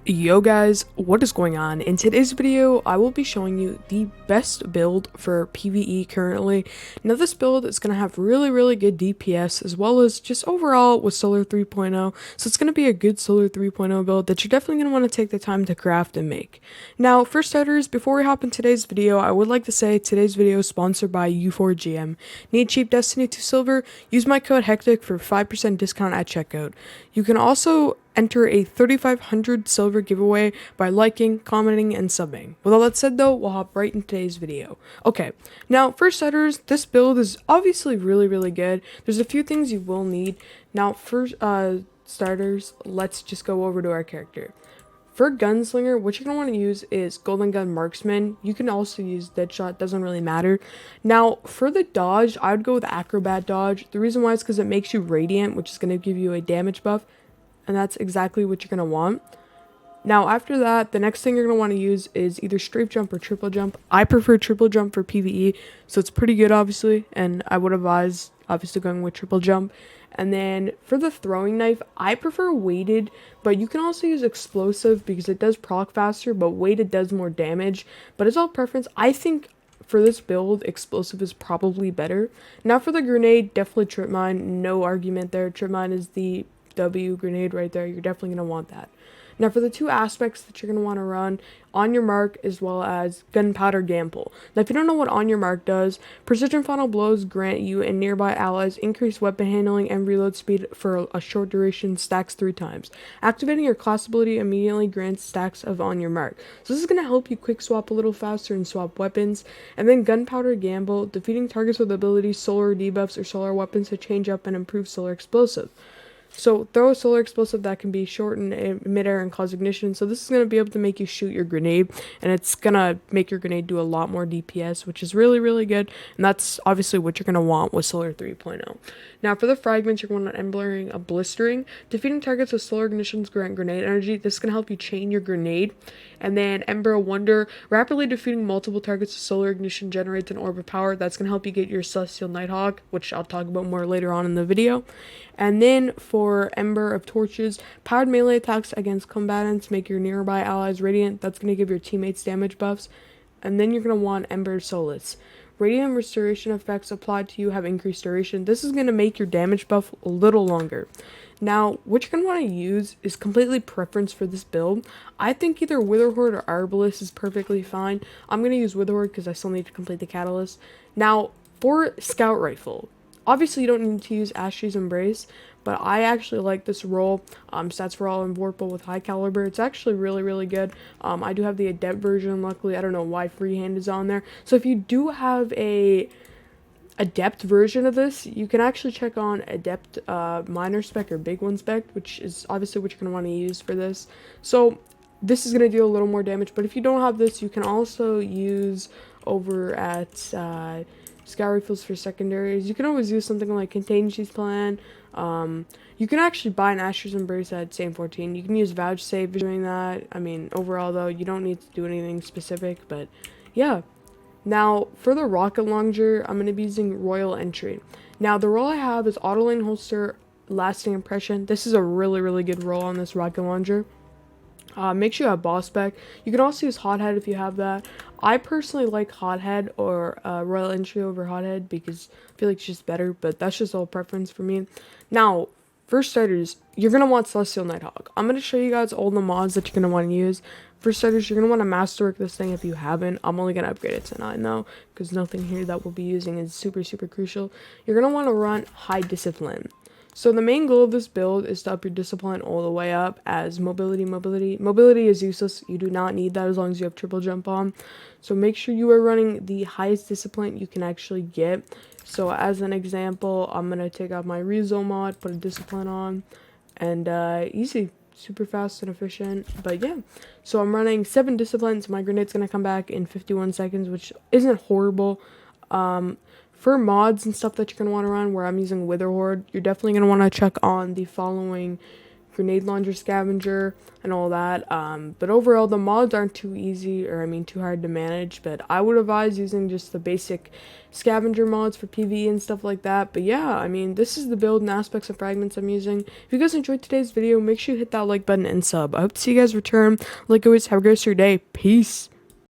Yo guys, what is going on? In today's video, I will be showing you the best build for PvE currently. Now this build is going to have really good DPS as well as just overall with Solar 3.0. So it's going to be a good Solar 3.0 build that you're definitely going to want to take the time to craft and make. Now for starters, before we hop in today's video, I would like to say today's video is sponsored by U4GM. Need cheap Destiny 2 silver? Use my code HECTIC for 5% discount at checkout. You can also enter a 3,500 silver giveaway by liking, commenting, and subbing. With all that said though, we'll hop right into today's video. Okay, now for starters, this build is obviously really good. There's a few things you will need. Now for starters, let's just go over to our character. For Gunslinger, what you're going to want to use is Golden Gun Marksman. You can also use Deadshot, doesn't really matter. Now, for the dodge, I would go with Acrobat Dodge. The reason why is because it makes you Radiant, which is going to give you a damage buff. And that's exactly what you're going to want. Now, after that, the next thing you're going to want to use is either Strafe Jump or Triple Jump. I prefer Triple Jump for PvE, so it's pretty good, obviously. And I would advise, obviously, going with Triple Jump. And then for the throwing knife, I prefer weighted, but you can also use explosive because it does proc faster, but weighted does more damage. But it's all preference. I think for this build, explosive is probably better. Now for the grenade, definitely Trip Mine. No argument there. Trip Mine is the W grenade right there. You're definitely going to want that. Now for the two aspects that you're going to want to run, on your mark as well as gunpowder gamble. Now if you don't know what on your mark does, precision final blows grant you and nearby allies increased weapon handling and reload speed for a short duration, stacks 3 times. Activating your class ability immediately grants stacks of on your mark. So this is going to help you quick swap a little faster and swap weapons. And then gunpowder gamble, defeating targets with abilities, solar debuffs, or solar weapons to change up and improve solar explosive. So throw a solar explosive that can be shortened in midair and cause ignition. So this is going to be able to make you shoot your grenade, and it's going to make your grenade do a lot more DPS, which is really good. And that's obviously what you're going to want with Solar 3.0. Now for the fragments, you're going to want Embering a Blistering. Defeating targets with solar ignitions grant grenade energy. This is going to help you chain your grenade. And then Ember of Wonder, rapidly defeating multiple targets with solar ignition generates an orb of power. That's going to help you get your Celestial NIGHTHAWK, which I'll talk about more later on in the video. And then for Ember of Torches, powered melee attacks against combatants make your nearby allies radiant. That's going to give your teammates damage buffs. And then you're going to want Ember of Solace. Radiant restoration effects applied to you have increased duration. This is going to make your damage buff a little longer. Now, what you're going to want to use is completely preference for this build. I think either Witherhoard or Arbalest is perfectly fine. I'm going to use Witherhoard because I still need to complete the Catalyst. Now, for Scout Rifle, obviously you don't need to use Ashley's Embrace, but I actually like this roll. Stats for all and Vorpal with high caliber. It's actually really good. I do have the Adept version, luckily. I don't know why Freehand is on there. So if you do have a Adept version of this, you can actually check on Adept Minor Spec or Big One Spec, which is obviously what you're going to want to use for this. So this is going to deal a little more damage, but if you don't have this, you can also use over at Scout Rifles for secondaries. You can always use something like Contingency's Plan. You can actually buy an Asher's Embrace at Same 14. You can use Vouchsafe doing that. I mean, overall though, you don't need to do anything specific, but yeah. Now, for the rocket launcher, I'm going to be using Royal Entry. Now, the roll I have is Auto Lane Holster, Lasting Impression. This is a really good roll on this rocket launcher. Make sure you have Boss Spec. You can also use Hothead if you have that. I personally like Hothead or Royal Entry over Hothead because I feel like it's just better, but that's just all preference for me. Now, for starters, you're going to want Celestial NIGHTHAWK. I'm going to show you guys all the mods that you're going to want to use. For starters, you're going to want to masterwork this thing if you haven't. I'm only going to upgrade it to 9 though, because nothing here that we'll be using is super crucial. You're going to want to run High Discipline. So the main goal of this build is to up your discipline all the way up as mobility. Mobility is useless. You do not need that as long as you have triple jump on. So make sure you are running the highest discipline you can actually get. So as an example, I'm going to take out my Rezo mod, put a discipline on, and easy. Super fast and efficient. But yeah, so I'm running 7 disciplines. My grenade's going to come back in 51 seconds, which isn't horrible. For mods and stuff that you're going to want to run, where I'm using Witherhoard, you're definitely going to want to check on the following grenade launcher scavenger and all that. But overall, the mods aren't too easy, or I mean too hard to manage, but I would advise using just the basic scavenger mods for PvE and stuff like that. But yeah, I mean, this is the build and aspects and fragments I'm using. If you guys enjoyed today's video, make sure you hit that like button and sub. I hope to see you guys return. Like always, have a great rest of your day. Peace.